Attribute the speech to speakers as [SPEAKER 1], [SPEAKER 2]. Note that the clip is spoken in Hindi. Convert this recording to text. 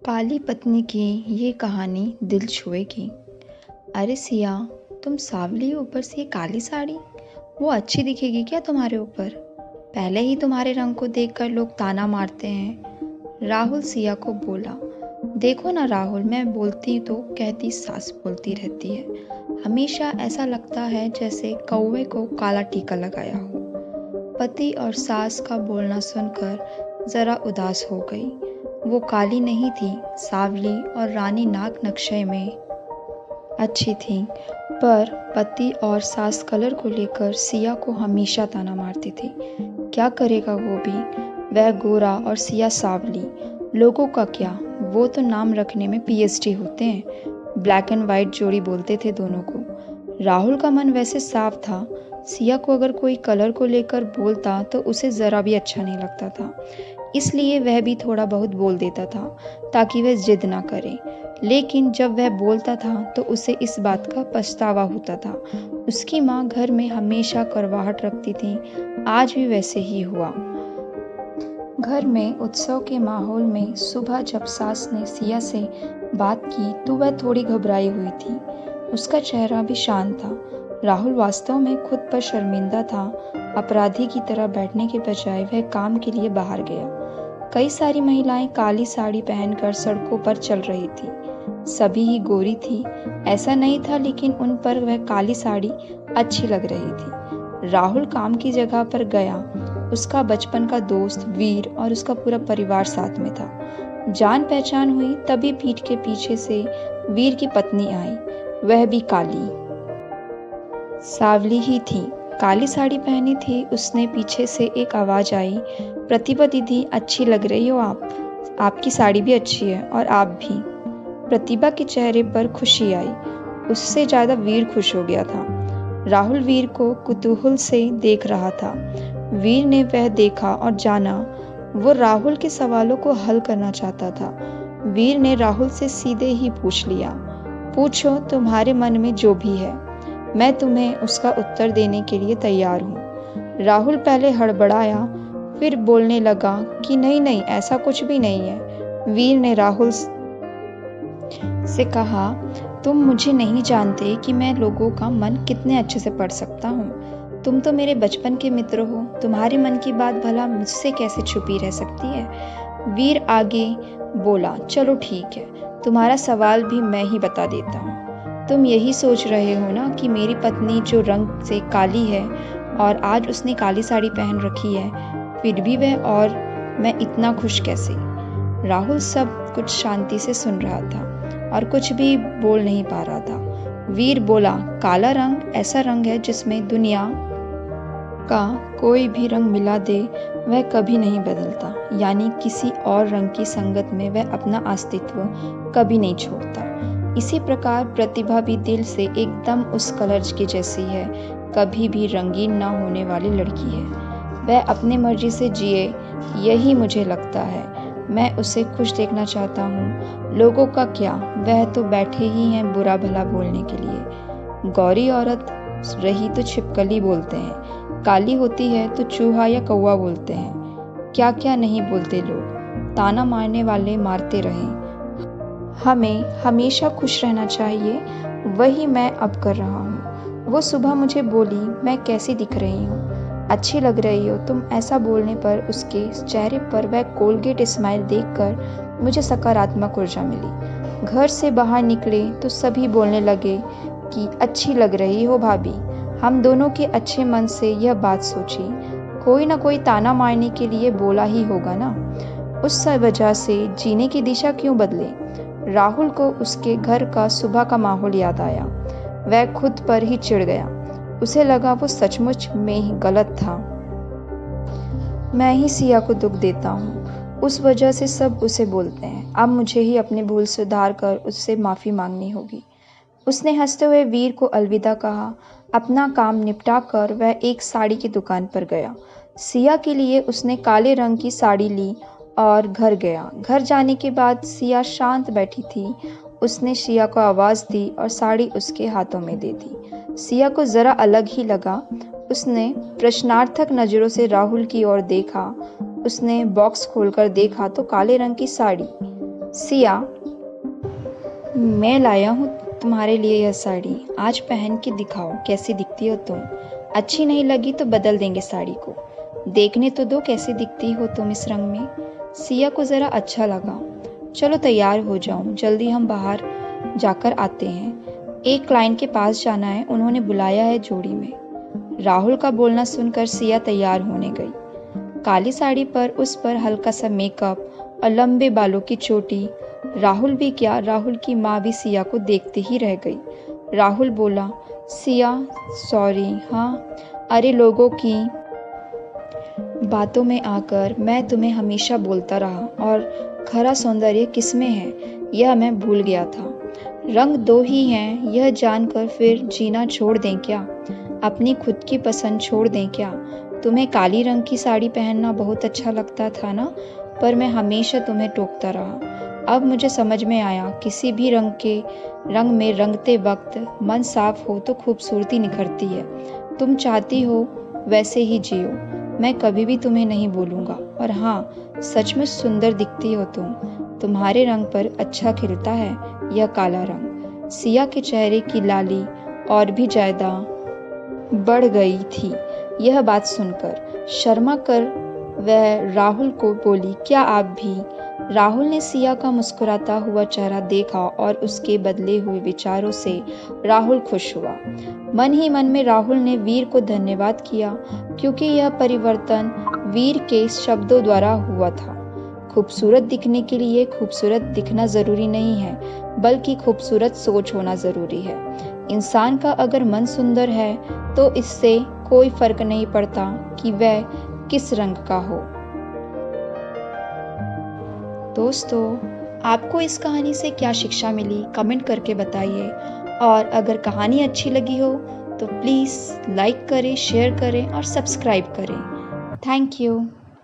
[SPEAKER 1] काली पत्नी की ये कहानी दिल छुएगी। अरे सिया, तुम सांवली हो, ऊपर से ये काली साड़ी, वो अच्छी दिखेगी क्या तुम्हारे ऊपर? पहले ही तुम्हारे रंग को देखकर लोग ताना मारते हैं। राहुल सिया को बोला, देखो ना राहुल, मैं बोलती तो कहती सास बोलती रहती है। हमेशा ऐसा लगता है जैसे कौवे को काला टीका लगाया हो। पति और सास का बोलना सुनकर जरा उदास हो गई। वो काली नहीं थी, सांवली और रानी नाग नक्शे में अच्छी थी, पर पति और सास कलर को लेकर सिया को हमेशा ताना मारती थी। क्या करेगा वो भी, वह गोरा और सिया सांवली। लोगों का क्या, वो तो नाम रखने में पीएचडी होते हैं। ब्लैक एंड वाइट जोड़ी बोलते थे दोनों को। राहुल का मन वैसे साफ था। सिया को अगर कोई कलर को लेकर बोलता तो उसे ज़रा भी अच्छा नहीं लगता था, इसलिए वह भी थोड़ा बहुत बोल देता था ताकि वह जिद ना करे। लेकिन जब वह बोलता था तो उसे इस बात का पछतावा होता था। उसकी माँ घर में हमेशा करवाहट रखती थी, आज भी वैसे ही हुआ। घर में उत्सव के माहौल में सुबह जब सास ने सिया से बात की तो वह थोड़ी घबराई हुई थी। उसका चेहरा भी शांत था। राहुल वास्तव में खुद पर शर्मिंदा था। अपराधी की तरह बैठने के बजाय वह काम के लिए बाहर गया। कई सारी महिलाएं काली साड़ी पहनकर सड़कों पर चल रही थी। सभी ही गोरी थी, ऐसा नहीं था, लेकिन उन पर वह काली साड़ी अच्छी लग रही थी। राहुल काम की जगह पर गया। उसका बचपन का दोस्त वीर और उसका पूरा परिवार साथ में था। जान पहचान हुई तभी पीठ के पीछे से वीर की पत्नी आई, वह भी काली सांवली ही थी, काली साड़ी पहनी थी। उसने पीछे से एक आवाज आई, प्रतिभा दीदी, अच्छी लग रही हो आप। आपकी साड़ी भी अच्छी है और आप भी। प्रतिभा के चेहरे पर खुशी आई। उससे ज्यादा वीर खुश हो गया था। राहुल वीर को कुतूहल से देख रहा था। वीर ने वह देखा और जाना वो राहुल के सवालों को हल करना चाहता था। वीर ने राहुल से सीधे ही पूछ लिया, पूछो तुम्हारे मन में जो भी है, मैं तुम्हें उसका उत्तर देने के लिए तैयार हूँ। राहुल पहले हड़बड़ाया, फिर बोलने लगा कि नहीं नहीं, ऐसा कुछ भी नहीं है। वीर ने राहुल से कहा, तुम मुझे नहीं जानते कि मैं लोगों का मन कितने अच्छे से पढ़ सकता हूँ। तुम तो मेरे बचपन के मित्र हो, तुम्हारे मन की बात भला मुझसे कैसे छुपी रह सकती है। वीर आगे बोला, चलो ठीक है, तुम्हारा सवाल भी मैं ही बता देता हूँ। तुम यही सोच रहे हो ना कि मेरी पत्नी जो रंग से काली है और आज उसने काली साड़ी पहन रखी है, फिर भी वह और मैं इतना खुश कैसे। राहुल सब कुछ शांति से सुन रहा था और कुछ भी बोल नहीं पा रहा था। वीर बोला, काला रंग ऐसा रंग है जिसमें दुनिया का कोई भी रंग मिला दे वह कभी नहीं बदलता, यानी किसी और रंग की संगत में वह अपना अस्तित्व कभी नहीं छोड़ता। इसी प्रकार प्रतिभा भी दिल से एकदम उस कलर की जैसी है, कभी भी रंगीन ना होने वाली लड़की है। वह अपनी मर्जी से जिए, यही मुझे लगता है। मैं उसे खुश देखना चाहता हूँ। लोगों का क्या, वह तो बैठे ही हैं बुरा भला बोलने के लिए। गौरी औरत रही तो छिपकली बोलते हैं, काली होती है तो चूहा या कौवा बोलते हैं। क्या क्या नहीं बोलते लोग। ताना मारने वाले मारते रहें। हमें हमेशा खुश रहना चाहिए, वही मैं अब कर रहा हूँ। वो सुबह मुझे बोली, मैं कैसी दिख रही हूँ, अच्छी लग रही हो तुम। ऐसा बोलने पर उसके चेहरे पर वह कोलगेट स्माइल देखकर मुझे सकारात्मक ऊर्जा मिली। घर से बाहर निकले तो सभी बोलने लगे कि अच्छी लग रही हो भाभी। हम दोनों के अच्छे मन से यह बात सोची, कोई ना कोई ताना मारने के लिए बोला ही होगा ना। उस वजह से जीने की दिशा क्यों बदले। राहुल को उसके घर का सुबह का माहौल याद आया। वह खुद पर ही चिढ़ गया। उसे लगा वो सचमुच में ही गलत था। मैं ही सिया को दुख देता हूँ, उस वजह से सब उसे बोलते हैं। अब मुझे ही अपनी भूल सुधार कर उससे माफ़ी मांगनी होगी। उसने हंसते हुए वीर को अलविदा कहा। अपना काम निपटा कर वह एक साड़ी की दुकान पर गया। सिया के लिए उसने काले रंग की साड़ी ली और घर गया। घर जाने के बाद सिया शांत बैठी थी। उसने सिया को आवाज़ दी और साड़ी उसके हाथों में दे दी। सिया को ज़रा अलग ही लगा। उसने प्रश्नार्थक नज़रों से राहुल की ओर देखा। उसने बॉक्स खोलकर देखा तो काले रंग की साड़ी। सिया, मैं लाया हूँ तुम्हारे लिए यह साड़ी। आज पहन के दिखाओ कैसी दिखती हो तुम। अच्छी नहीं लगी तो बदल देंगे साड़ी को। देखने तो दो कैसी दिखती हो तुम इस रंग में। सिया को ज़रा अच्छा लगा। चलो तैयार हो जाओ, जल्दी हम बाहर जाकर आते हैं। एक क्लाइंट के पास जाना है, उन्होंने बुलाया है जोड़ी में। राहुल का बोलना सुनकर सिया तैयार होने गई। काली साड़ी पर उस पर हल्का सा मेकअप और लंबे बालों की चोटी। राहुल भी क्या, राहुल की माँ भी सिया को देखते ही रह गई। राहुल बोला, सिया सॉरी। हाँ, अरे लोगों की बातों में आकर मैं तुम्हें हमेशा बोलता रहा और खरा सौंदर्य किसमें है यह मैं भूल गया था। रंग दो ही हैं यह जानकर फिर जीना छोड़ दें क्या? अपनी खुद की पसंद छोड़ दें क्या? तुम्हें काली रंग की साड़ी पहनना बहुत अच्छा लगता था ना, पर मैं हमेशा तुम्हें टोकता रहा। अब मुझे समझ में आया, किसी भी रंग में रंगते वक्त मन साफ हो तो खूबसूरती निखरती है। तुम चाहती हो वैसे ही जियो, मैं कभी भी तुम्हें नहीं बोलूँगा। और हाँ, सच में सुंदर दिखती हो तुम। तुम्हारे रंग पर अच्छा खिलता है यह काला रंग। सिया के चेहरे की लाली और भी ज़्यादा बढ़ गई थी यह बात सुनकर। शर्मा कर वह राहुल को बोली, क्या आप भी? राहुल ने सिया का मुस्कुराता हुआ चेहरा देखा और उसके बदले हुए विचारों से राहुल खुश हुआ। मन ही मन में राहुल ने वीर को धन्यवाद किया, क्योंकि यह परिवर्तन वीर के शब्दों द्वारा हुआ था। खूबसूरत दिखने के लिए खूबसूरत दिखना ज़रूरी नहीं है, बल्कि खूबसूरत सोच होना ज़रूरी है। इंसान का अगर मन सुंदर है तो इससे कोई फर्क नहीं पड़ता कि वह किस रंग का हो। दोस्तों, आपको इस कहानी से क्या शिक्षा मिली कमेंट करके बताइए। और अगर कहानी अच्छी लगी हो तो प्लीज़ लाइक करें, शेयर करें और सब्सक्राइब करें। Thank you.